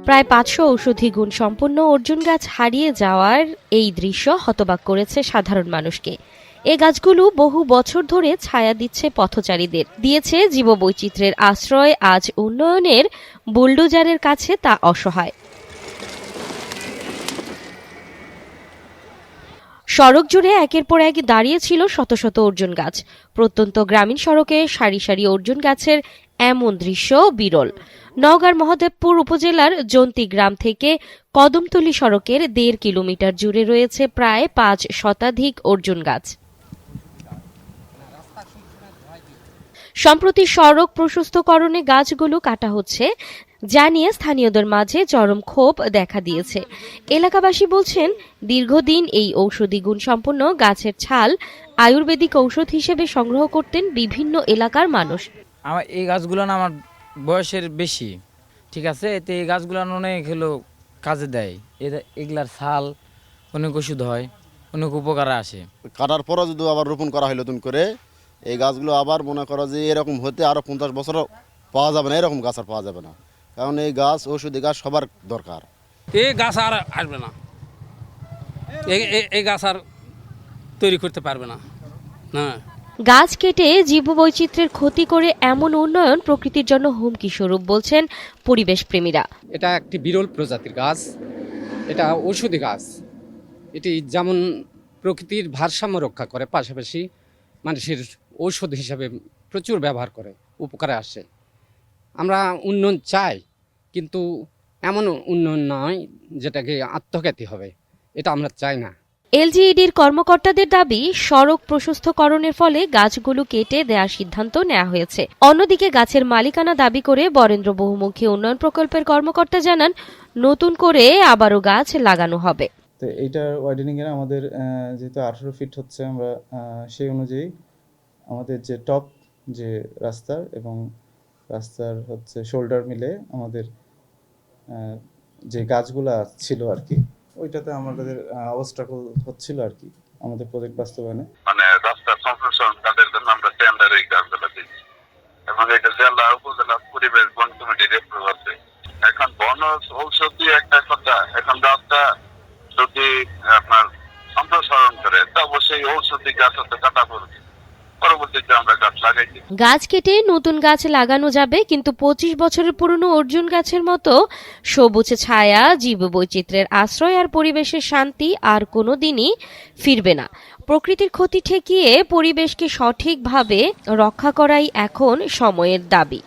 প্রায় ৫০০ ঔষধি গুণ সম্পন্ন অর্জুন গাছ হারিয়ে যাওয়ার এই দৃশ্য হতবাক করেছে সাধারণ মানুষকে। এ গাছগুলো বহু বছর ধরে ছায়া দিচ্ছে পথচারীদের, দিয়েছে জীববৈচিত্র্যের আশ্রয়। আজ উন্নয়নের বুলডোজারের কাছে তা অসহায়। সড়ক জুড়ে একের পর এক দাঁড়িয়ে ছিল শত শত অর্জুন গাছ। প্রত্যন্ত গ্রামীণ সড়কে সারি সারি অর্জুন গাছের এমন দৃশ্য বিরল। নওগাঁর মহদেবপুর উপজেলার জন্তি গ্রাম থেকে কদমতলী সড়কের ১.৫ কিলোমিটার জুড়ে রয়েছে প্রায় ৫ শতাধিক অর্জুন গাছ। সম্প্রতি সড়ক প্রশস্তকরণে গাছগুলো কাটা হচ্ছে, যা নিয়ে স্থানীয়দের মাঝে চরম ক্ষোভ দেখা দিয়েছে। এলাকাবাসী বলছেন, দীর্ঘদিন এই ঔষধি গুণসম্পন্ন গাছের ছাল আয়ুর্বেদিক ঔষধ হিসেবে সংগ্রহ করতেন বিভিন্ন এলাকার মানুষ। আমার এই গাছগুলো না আমার বয়সের বেশি, ঠিক আছে, এতে এই গাছগুলো অনেক হলো কাজে দেয়। এগুলার ছাল অনেক ওষুধ হয়, অনেক উপকারে আসে। কাটার পরও যদি আবার রোপণ করা হয় নতুন করে, এই গাছগুলো আবার মনে করো যে এরকম হতে আরও ৫০ বছরও পাওয়া যাবে না, এরকম গাছ আর পাওয়া যাবে না। কারণ এই গাছ ঔষধি গাছ সবার দরকার। এই গাছ আর আসবে না, এই গাছ আর তৈরি করতে পারবে না। গাছ কেটে জীববৈচিত্র্যের ক্ষতি করে এমন উন্নয়ন প্রকৃতির জন্য হুমকি স্বরূপ বলছেন পরিবেশ প্রেমীরা। এটা একটি বিরল প্রজাতির গাছ, এটা ঔষধি গাছ। এটি যেমন প্রকৃতির ভারসাম্য রক্ষা করে, পাশাপাশি মানুষের ঔষধ হিসাবে প্রচুর ব্যবহার করে, উপকারে আসে। আমরা উন্নয়ন চাই, কিন্তু এমন উন্নয়ন নয় যেটাকে আত্মঘাতী হবে, এটা আমরা চাই না। এলজিইডির কর্মকর্তাদের দাবি, সড়ক প্রশস্তকরণের ফলে গাছগুলো কেটে দেওয়ার সিদ্ধান্ত নেওয়া হয়েছে। অন্যদিকে গাছের মালিকানা দাবি করে বরেন্দ্র বহুমুখী উন্নয়ন প্রকল্পের কর্মকর্তা জানান, নতুন করে আবারও গাছ লাগানো হবে। তো এইটার ওয়াইডেনিং এর আমাদের যেহেতু ১৮ ফিট হচ্ছে, আমরা সেই অনুযায়ী আমাদের যে টপ যে রাস্তার এবং রাস্তার হচ্ছে শোল্ডার মিলে আমাদের যে গাছগুলা ছিল আর কি, ওইটাতে আমাদের অবস্ট্রাকল হচ্ছিল আর কি আমাদের প্রজেক্ট বাস্তবায়নে। মানে রাস্তার সম্প্রসারণ কাজের জন্য আমরা টেন্ডার এই গাছগুলো দিচ্ছি এবং এটা জেলা উপজেলা পরিবেশ বন কমিটির এপ্রুভ আছে। এখন বন ঔষধি একটা কথা, এখন রাস্তা যদি আপনার সম্প্রসারণ করে তা অবশ্যই ঔষধি গাছ হতে কাটা পড়বে। পরবর্তীতে আমরা গাছ লাগাইছি। গাছ কেটে নতুন গাছ লাগানো যাবে, কিন্তু ২৫ বছরের পুরনো অর্জুন গাছের মতো সবুজ ছায়া, জীববৈচিত্র্যের আশ্রয় আর পরিবেশের শান্তি আর কোনোদিনই ফিরবে না। প্রকৃতির ক্ষতি ঠেকিয়ে পরিবেশকে সঠিকভাবে রক্ষা করাই এখন সময়ের দাবি।